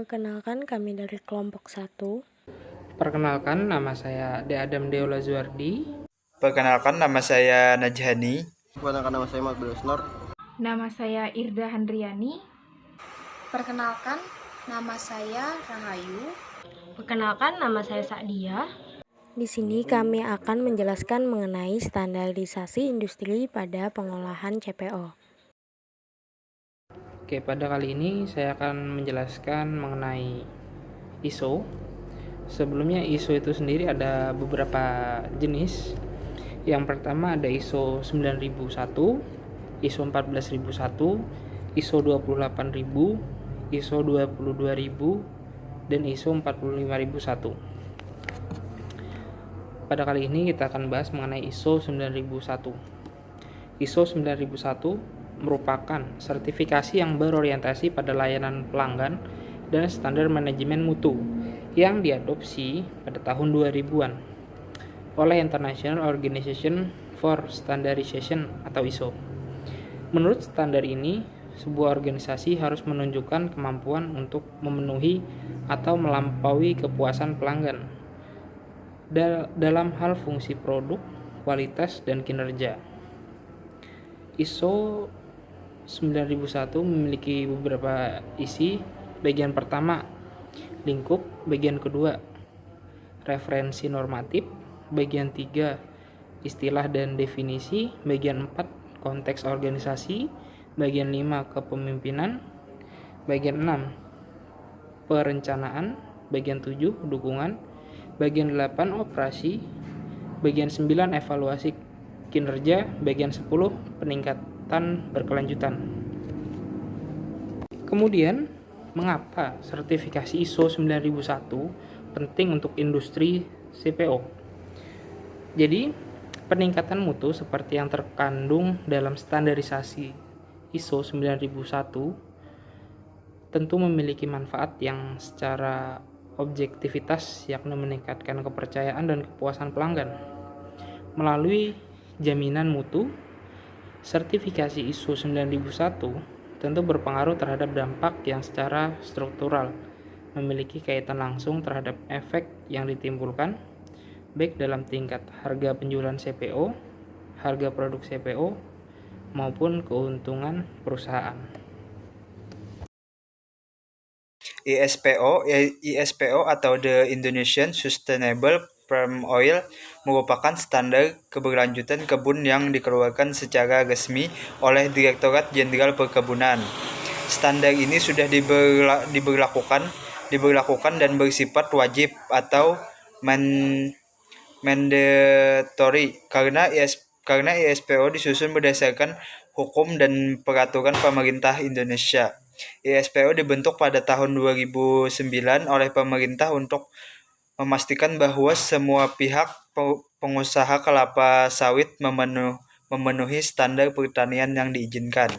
Perkenalkan, kami dari kelompok 1. Perkenalkan, nama saya De Adam Deola Zuardi. Perkenalkan, nama saya Najhani. Perkenalkan, nama saya Mabel Snor. Nama saya Irda Handriani. Perkenalkan, nama saya Rahayu. Perkenalkan, nama saya Sa'dia. Di sini kami akan menjelaskan mengenai standarisasi industri pada pengolahan CPO. Oke, pada kali ini saya akan menjelaskan mengenai ISO. Sebelumnya ISO itu sendiri ada beberapa jenis. Yang pertama ada ISO 9001, ISO 14001, ISO 28000, ISO 22000, dan ISO 45001. Pada kali ini kita akan bahas mengenai ISO 9001. ISO 9001 merupakan sertifikasi yang berorientasi pada layanan pelanggan dan standar manajemen mutu yang diadopsi pada tahun 2000-an oleh International Organization for Standardization atau ISO. Menurut standar ini, sebuah organisasi harus menunjukkan kemampuan untuk memenuhi atau melampaui kepuasan pelanggan dalam hal fungsi produk, kualitas, dan kinerja. ISO 9001 memiliki beberapa isi. Bagian pertama, lingkup. Bagian kedua, referensi normatif. Bagian 3, istilah dan definisi. Bagian 4, konteks organisasi. Bagian 5, kepemimpinan. Bagian 6, perencanaan. Bagian 7, dukungan. Bagian 8, operasi. Bagian 9, evaluasi kinerja. Bagian 10, peningkatan berkelanjutan. Kemudian, mengapa sertifikasi ISO 9001 penting untuk industri CPO? Jadi, peningkatan mutu seperti yang terkandung dalam standarisasi ISO 9001 tentu memiliki manfaat yang secara objektivitas, yakni meningkatkan kepercayaan dan kepuasan pelanggan. Melalui jaminan mutu, sertifikasi ISO 9001 tentu berpengaruh terhadap dampak yang secara struktural, memiliki kaitan langsung terhadap efek yang ditimbulkan, baik dalam tingkat harga penjualan CPO, harga produk CPO, maupun keuntungan perusahaan. ISPO atau The Indonesian Sustainable Palm Oil merupakan standar keberlanjutan kebun yang dikeluarkan secara resmi oleh Direktorat Jenderal Perkebunan. Standar ini sudah diberlakukan dan bersifat wajib atau mandatory karena ISPO disusun berdasarkan hukum dan peraturan pemerintah Indonesia. ISPO dibentuk pada tahun 2009 oleh pemerintah untuk memastikan bahwa semua pihak pengusaha kelapa sawit memenuhi standar pertanian yang diizinkan.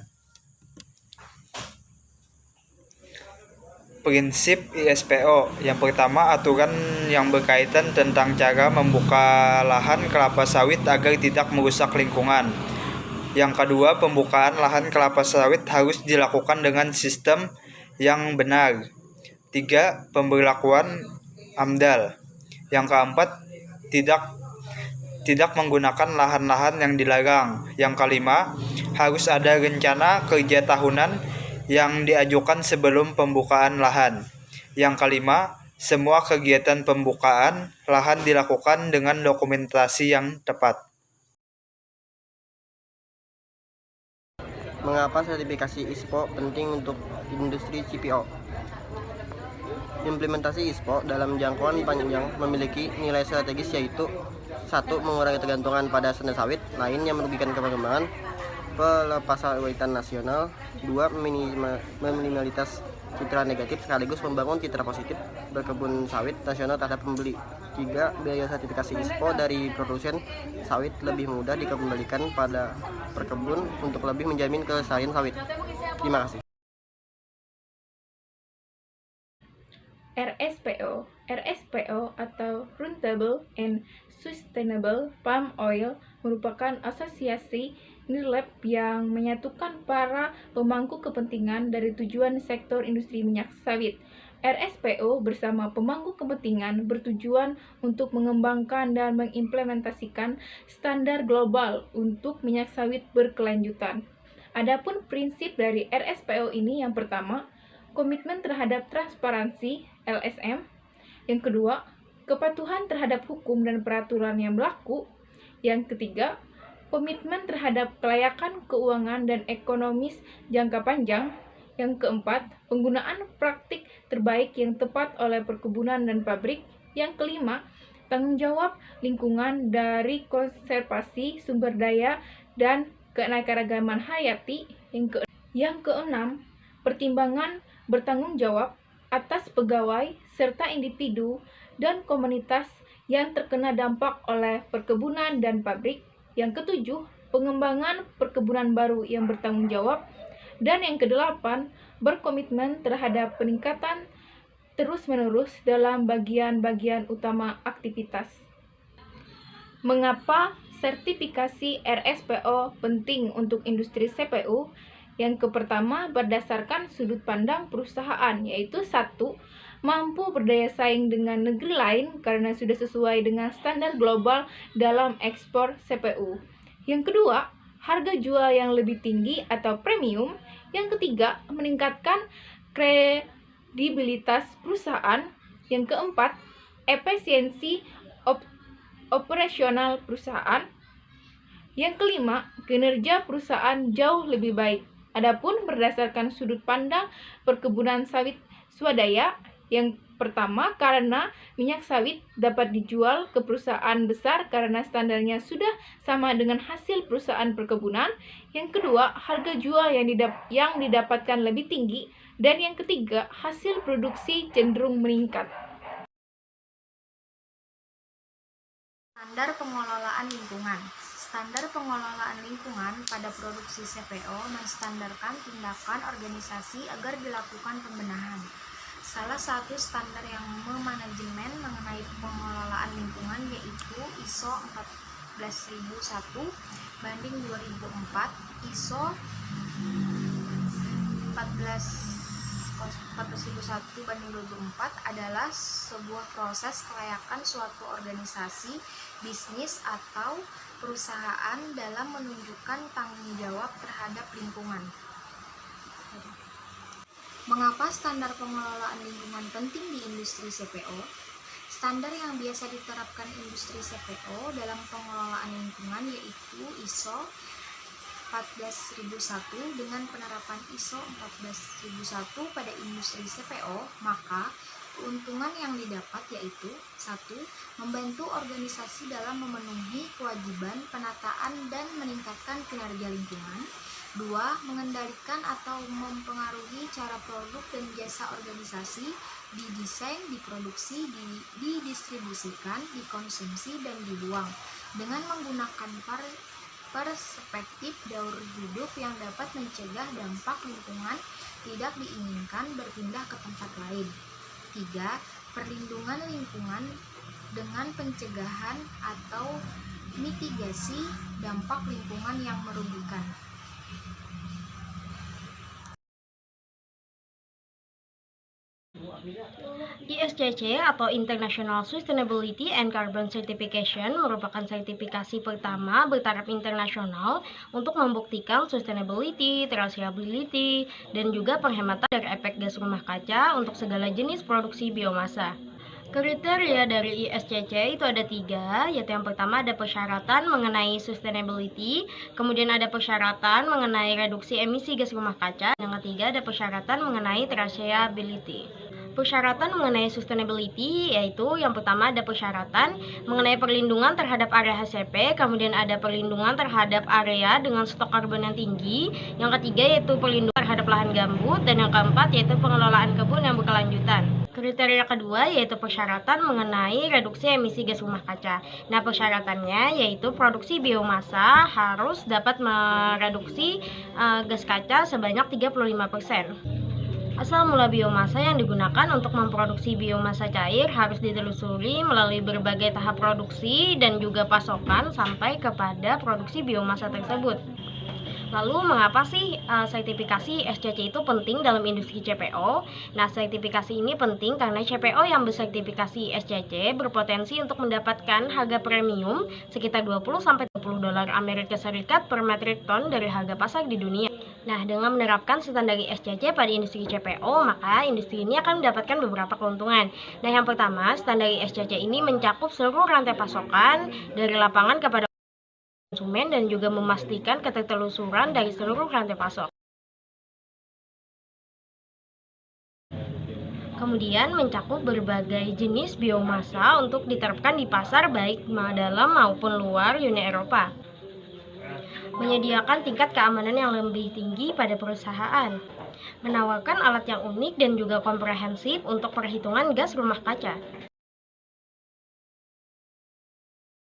Prinsip ISPO. Yang pertama, aturan yang berkaitan tentang cara membuka lahan kelapa sawit agar tidak merusak lingkungan. Yang kedua, pembukaan lahan kelapa sawit harus dilakukan dengan sistem yang benar. 3, pemberlakuan AMDAL. Yang keempat, tidak menggunakan lahan-lahan yang dilarang. Yang kelima, harus ada rencana kerja tahunan yang diajukan sebelum pembukaan lahan. Yang kelima, semua kegiatan pembukaan lahan dilakukan dengan dokumentasi yang tepat. Mengapa sertifikasi ISPO penting untuk industri CPO? Implementasi ISPO dalam jangkauan panjang memiliki nilai strategis, yaitu 1. Mengurangi ketergantungan pada senda sawit lain yang merugikan pengembangan pelepasan sawitan nasional. 2. Meminimalitas citra negatif sekaligus membangun citra positif berkebun sawit nasional terhadap pembeli. 3. Biaya sertifikasi ISPO dari produsen sawit lebih mudah dikembalikan pada perkebun untuk lebih menjamin kelestarian sawit. Terima kasih. RSPO atau Rentable and Sustainable Palm Oil merupakan asosiasi nirlab yang menyatukan para pemangku kepentingan dari tujuan sektor industri minyak sawit. RSPO bersama pemangku kepentingan bertujuan untuk mengembangkan dan mengimplementasikan standar global untuk minyak sawit berkelanjutan. Adapun prinsip dari RSPO ini yang pertama, komitmen terhadap transparansi LSM. Yang kedua, kepatuhan terhadap hukum dan peraturan yang berlaku. Yang ketiga, komitmen terhadap kelayakan keuangan dan ekonomis jangka panjang. Yang keempat, penggunaan praktik terbaik yang tepat oleh perkebunan dan pabrik. Yang kelima, tanggung jawab lingkungan dari konservasi sumber daya dan keanekaragaman hayati. Yang keenam, pertimbangan bertanggung jawab atas pegawai serta individu dan komunitas yang terkena dampak oleh perkebunan dan pabrik. Yang ketujuh, pengembangan perkebunan baru yang bertanggung jawab. Dan yang kedelapan, berkomitmen terhadap peningkatan terus-menerus dalam bagian-bagian utama aktivitas. Mengapa sertifikasi RSPO penting untuk industri CPU? Yang pertama, berdasarkan sudut pandang perusahaan, yaitu satu, mampu berdaya saing dengan negeri lain karena sudah sesuai dengan standar global dalam ekspor CPU. Yang kedua, harga jual yang lebih tinggi atau premium. Yang ketiga, meningkatkan kredibilitas perusahaan. Yang keempat, efisiensi operasional perusahaan. Yang kelima, kinerja perusahaan jauh lebih baik. Adapun berdasarkan sudut pandang perkebunan sawit swadaya, yang pertama, karena minyak sawit dapat dijual ke perusahaan besar karena standarnya sudah sama dengan hasil perusahaan perkebunan. Yang kedua, harga jual yang didapatkan lebih tinggi. Dan yang ketiga, hasil produksi cenderung meningkat. Standar pengelolaan lingkungan. Standar pengelolaan lingkungan pada produksi CPO menstandarkan tindakan organisasi agar dilakukan pembenahan. Salah satu standar yang memanajemen mengenai pengelolaan lingkungan yaitu ISO 14001 banding 2004, ISO 14001 banding 2004 adalah sebuah proses kelayakan suatu organisasi, bisnis, atau perusahaan dalam menunjukkan tanggung jawab terhadap lingkungan. Mengapa standar pengelolaan lingkungan penting di industri CPO? Standar yang biasa diterapkan industri CPO dalam pengelolaan lingkungan yaitu ISO 14001. Dengan penerapan ISO 14001 pada industri CPO, maka keuntungan yang didapat yaitu 1. Membantu organisasi dalam memenuhi kewajiban penataan dan meningkatkan kinerja lingkungan. 2. Mengendalikan atau mempengaruhi cara produk dan jasa organisasi didesain, diproduksi, didistribusikan, dikonsumsi, dan dibuang dengan menggunakan perspektif daur hidup yang dapat mencegah dampak lingkungan tidak diinginkan berpindah ke tempat lain. 3. Perlindungan lingkungan dengan pencegahan atau mitigasi dampak lingkungan yang merugikan. ISCC atau International Sustainability and Carbon Certification merupakan sertifikasi pertama bertaraf internasional untuk membuktikan sustainability, traceability, dan juga penghematan dari efek gas rumah kaca untuk segala jenis produksi biomasa. Kriteria dari ISCC itu ada 3, yaitu yang pertama ada persyaratan mengenai sustainability, kemudian ada persyaratan mengenai reduksi emisi gas rumah kaca, yang ketiga ada persyaratan mengenai traceability. Persyaratan mengenai sustainability yaitu yang pertama ada persyaratan mengenai perlindungan terhadap area HCP, kemudian ada perlindungan terhadap area dengan stok karbon yang tinggi, yang ketiga yaitu perlindungan terhadap lahan gambut, dan yang keempat yaitu pengelolaan kebun yang berkelanjutan. Kriteria kedua yaitu persyaratan mengenai reduksi emisi gas rumah kaca. Nah, persyaratannya yaitu produksi biomasa harus dapat mereduksi gas kaca sebanyak 35%. Asal mula biomasa yang digunakan untuk memproduksi biomasa cair harus ditelusuri melalui berbagai tahap produksi dan juga pasokan sampai kepada produksi biomasa tersebut. Lalu mengapa sih sertifikasi SCC itu penting dalam industri CPO? Nah, sertifikasi ini penting karena CPO yang bersertifikasi SCC berpotensi untuk mendapatkan harga premium sekitar 20-30 dolar Amerika Serikat per metrik ton dari harga pasar di dunia. Nah, dengan menerapkan standar SCC pada industri CPO, maka industri ini akan mendapatkan beberapa keuntungan. Nah, yang pertama, standar SCC ini mencakup seluruh rantai pasokan dari lapangan kepada konsumen dan juga memastikan ketertelusuran dari seluruh rantai pasok. Kemudian mencakup berbagai jenis biomasa untuk diterapkan di pasar baik dalam maupun luar Uni Eropa. Menyediakan tingkat keamanan yang lebih tinggi pada perusahaan. Menawarkan alat yang unik dan juga komprehensif untuk perhitungan gas rumah kaca.